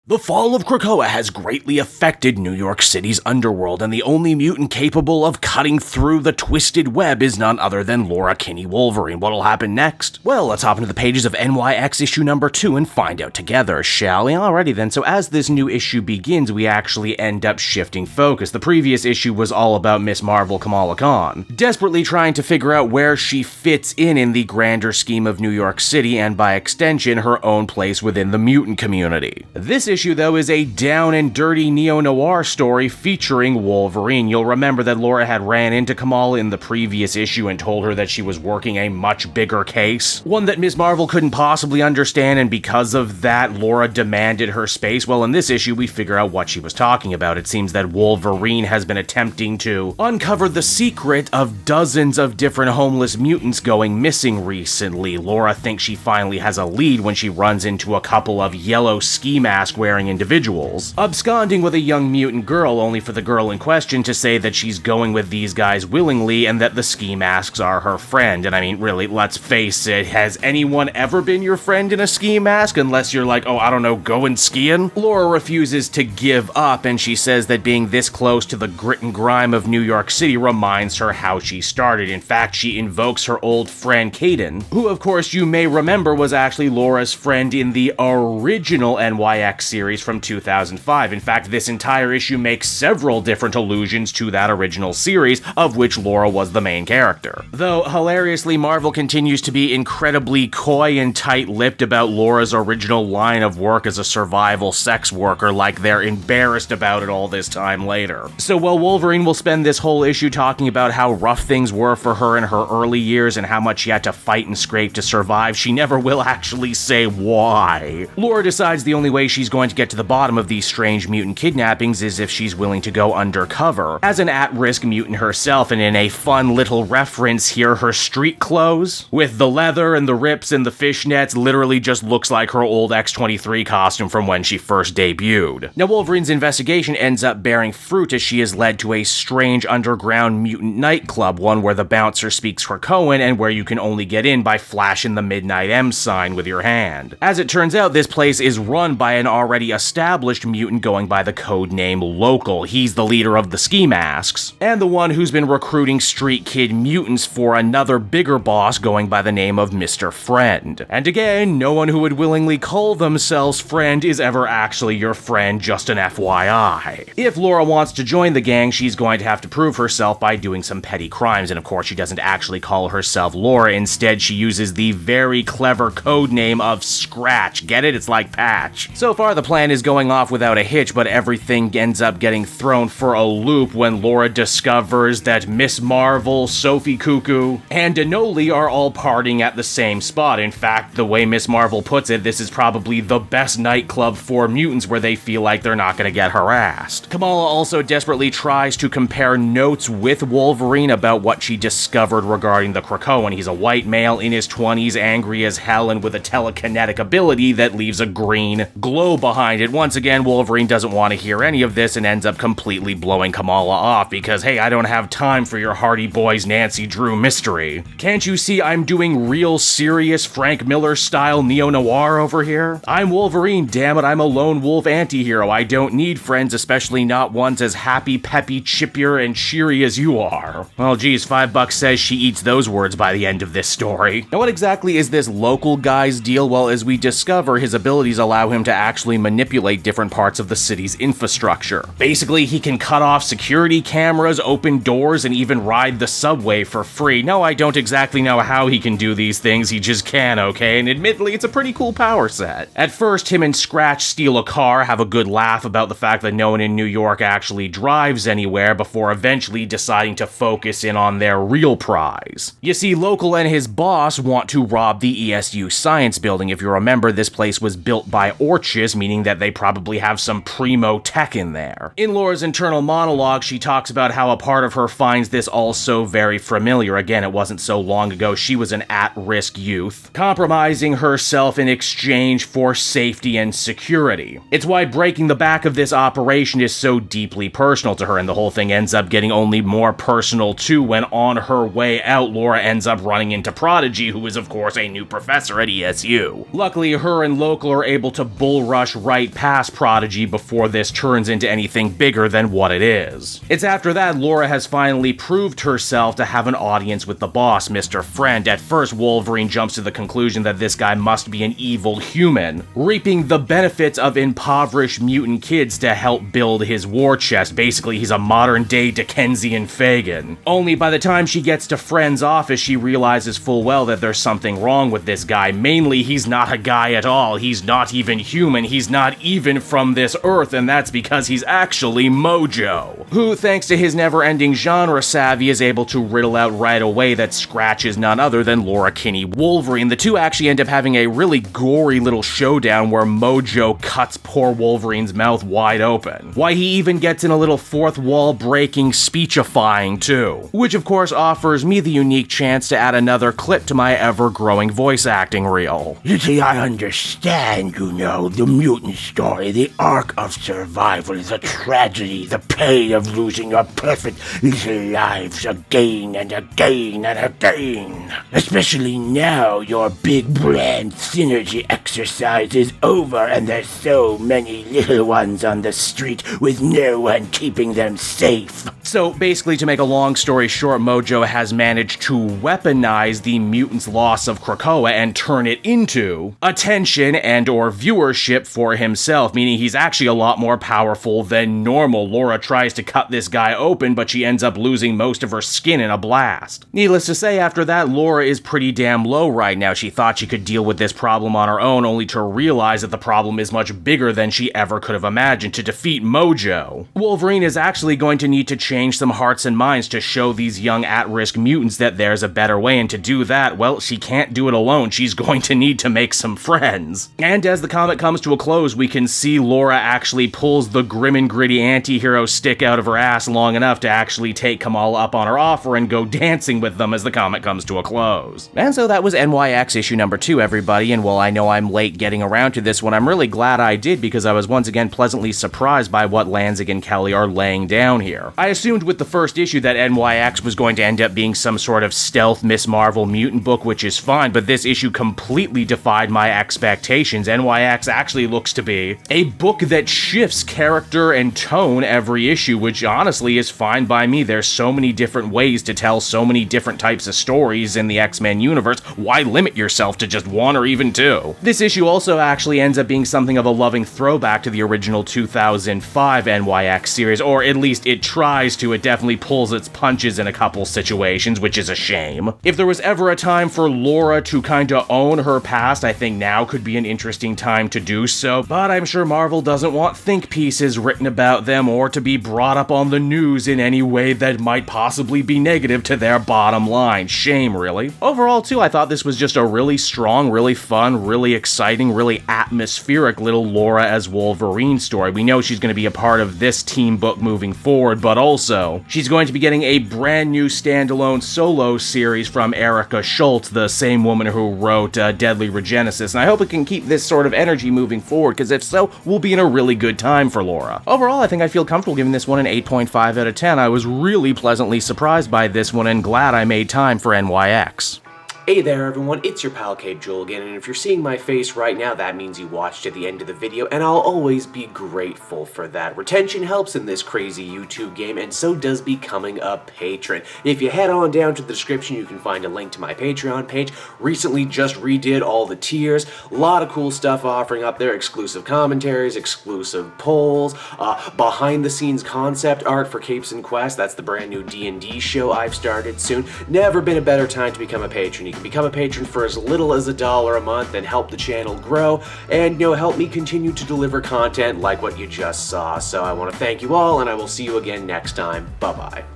The fall of Krakoa has greatly affected New York City's underworld, and the only mutant capable of cutting through the twisted web is none other than Laura Kinney Wolverine. What'll happen next? Well, let's hop into the pages of NYX issue number 2 and find out together, shall we? Alrighty then, so as this new issue begins, we actually end up shifting focus. The previous issue was all about Miss Marvel Kamala Khan, desperately trying to figure out where she fits in the grander scheme of New York City, and by extension, her own place within the mutant community. This issue, though, is a down and dirty neo-noir story featuring Wolverine. You'll remember that Laura had ran into Kamala in the previous issue and told her that she was working a much bigger case, one that Ms. Marvel couldn't possibly understand, and because of that, Laura demanded her space. Well, in this issue, we figure out what she was talking about. It seems that Wolverine has been attempting to uncover the secret of dozens of different homeless mutants going missing recently. Laura thinks she finally has a lead when she runs into a couple of yellow ski mask wearing individuals absconding with a young mutant girl, only for the girl in question to say that she's going with these guys willingly and that the ski masks are her friend. And I mean, really, let's face it, has anyone ever been your friend in a ski mask unless you're like, oh, I don't know, going skiing? Laura refuses to give up, and she says that being this close to the grit and grime of New York City reminds her how she started. In fact, she invokes her old friend Caden, who of course you may remember was actually Laura's friend in the original NYX series from 2005. In fact, this entire issue makes several different allusions to that original series, of which Laura was the main character. Though, hilariously, Marvel continues to be incredibly coy and tight-lipped about Laura's original line of work as a survival sex worker, like they're embarrassed about it all this time later. So while Wolverine will spend this whole issue talking about how rough things were for her in her early years and how much she had to fight and scrape to survive, she never will actually say why. Laura decides the only way she's going to get to the bottom of these strange mutant kidnappings is if she's willing to go undercover. As an at-risk mutant herself, and in a fun little reference here, her street clothes, with the leather and the rips and the fishnets, literally just looks like her old X-23 costume from when she first debuted. Now, Wolverine's investigation ends up bearing fruit as she is led to a strange underground mutant nightclub, one where the bouncer speaks Krakoan and where you can only get in by flashing the Midnight M sign with your hand. As it turns out, this place is run by an already established mutant going by the code name Local. He's the leader of the ski masks, and the one who's been recruiting street kid mutants for another bigger boss going by the name of Mr. Friend. And again, no one who would willingly call themselves friend is ever actually your friend, just an FYI. If Laura wants to join the gang, she's going to have to prove herself by doing some petty crimes, and of course she doesn't actually call herself Laura. Instead, she uses the very clever code name of Scratch. Get it? It's like Patch. So far, the plan is going off without a hitch, but everything ends up getting thrown for a loop when Laura discovers that Miss Marvel, Sophie Cuckoo, and Denoli are all partying at the same spot. In fact, the way Miss Marvel puts it, this is probably the best nightclub for mutants where they feel like they're not gonna get harassed. Kamala also desperately tries to compare notes with Wolverine about what she discovered regarding the Krakoan. He's a white male in his 20s, angry as hell, and with a telekinetic ability that leaves a green glow behind it. Once again, Wolverine doesn't want to hear any of this and ends up completely blowing Kamala off because, hey, I don't have time for your Hardy Boys Nancy Drew mystery. Can't you see I'm doing real serious Frank Miller style neo-noir over here? I'm Wolverine, damn it, I'm a lone wolf anti-hero. I don't need friends, especially not ones as happy, peppy, chippier, and cheery as you are. Well, geez, $5 says she eats those words by the end of this story. Now, what exactly is this Local guy's deal? Well, as we discover, his abilities allow him to actually manipulate different parts of the city's infrastructure. Basically, he can cut off security cameras, open doors, and even ride the subway for free. No, I don't exactly know how he can do these things, he just can, okay? And admittedly, it's a pretty cool power set. At first, him and Scratch steal a car, have a good laugh about the fact that no one in New York actually drives anywhere, before eventually deciding to focus in on their real prize. You see, Local and his boss want to rob the ESU science building. If you remember, this place was built by Orchis, meaning that they probably have some primo tech in there. In Laura's internal monologue, she talks about how a part of her finds this all so very familiar. Again, it wasn't so long ago she was an at-risk youth, compromising herself in exchange for safety and security. It's why breaking the back of this operation is so deeply personal to her, and the whole thing ends up getting only more personal too when on her way out, Laura ends up running into Prodigy, who is of course a new professor at ESU. Luckily, her and Local are able to bull rush right past Prodigy before this turns into anything bigger than what it is. It's after that Laura has finally proved herself to have an audience with the boss, Mr. Friend. At first, Wolverine jumps to the conclusion that this guy must be an evil human, reaping the benefits of impoverished mutant kids to help build his war chest. Basically, he's a modern-day Dickensian Fagin. Only by the time she gets to Friend's office, she realizes full well that there's something wrong with this guy. Mainly, he's not a guy at all. He's not even human. He's not even from this Earth, and that's because he's actually Mojo, who, thanks to his never-ending genre savvy, is able to riddle out right away that Scratch is none other than Laura Kinney Wolverine. The two actually end up having a really gory little showdown where Mojo cuts poor Wolverine's mouth wide open. Why, he even gets in a little fourth wall breaking speechifying too, which of course offers me the unique chance to add another clip to my ever-growing voice acting reel. You see, I understand, the mutant story, the arc of survival, the tragedy, the pain of losing your perfect little lives again and again and again. Especially now your big brand synergy exercise is over and there's so many little ones on the street with no one keeping them safe. So basically, to make a long story short, Mojo has managed to weaponize the mutants' loss of Krakoa and turn it into attention and or viewership for himself, meaning he's actually a lot more powerful than normal. Laura tries to cut this guy open, but she ends up losing most of her skin in a blast. Needless to say, after that, Laura is pretty damn low right now. She thought she could deal with this problem on her own, only to realize that the problem is much bigger than she ever could have imagined. To defeat Mojo, Wolverine is actually going to need to change some hearts and minds to show these young at-risk mutants that there's a better way, and to do that, well, she can't do it alone. She's going to need to make some friends. And as the comic comes to a close, we can see Laura actually pulls the grim and gritty anti-hero stick out of her ass long enough to actually take Kamala up on her offer and go dancing with them as the comic comes to a close. And so that was NYX issue number 2, everybody, and while I know I'm late getting around to this one, I'm really glad I did because I was once again pleasantly surprised by what Lanzig and Kelly are laying down here. I assumed with the first issue that NYX was going to end up being some sort of stealth Miss Marvel mutant book, which is fine, but this issue completely defied my expectations. NYX actually looks to be a book that shifts character and tone every issue, which honestly is fine by me. There's so many different ways to tell so many different types of stories in the X-Men universe. Why limit yourself to just one or even two? This issue also actually ends up being something of a loving throwback to the original 2005 NYX series, or at least it tries to. It definitely pulls its punches in a couple situations, which is a shame. If there was ever a time for Laura to kinda own her past, I think now could be an interesting time to do so, but I'm sure Marvel doesn't want think pieces written about them or to be brought up on the news in any way that might possibly be negative to their bottom line. Shame, really. Overall, too, I thought this was just a really strong, really fun, really exciting, really atmospheric little Laura as Wolverine story. We know she's going to be a part of this team book moving forward, but also, she's going to be getting a brand new standalone solo series from Erica Schultz, the same woman who wrote Deadly Regenesis, and I hope it can keep this sort of energy moving forward, because if so, we'll be in a really good time for Laura. Overall, I think I feel comfortable giving this one an 8.5 out of 10. I was really pleasantly surprised by this one and glad I made time for NYX. Hey there everyone, it's your pal Cape Joel again, and if you're seeing my face right now, that means you watched to the end of the video, and I'll always be grateful for that. Retention helps in this crazy YouTube game, and so does becoming a patron. If you head on down to the description, you can find a link to my Patreon page. Recently just redid all the tiers, a lot of cool stuff offering up there, exclusive commentaries, exclusive polls, behind the scenes concept art for Capes and Quest. That's the brand new D&D show I've started soon. Never been a better time to become a patron. You can become a patron for as little as $1 a month and help the channel grow and, help me continue to deliver content like what you just saw. So I want to thank you all, and I will see you again next time. Bye-bye.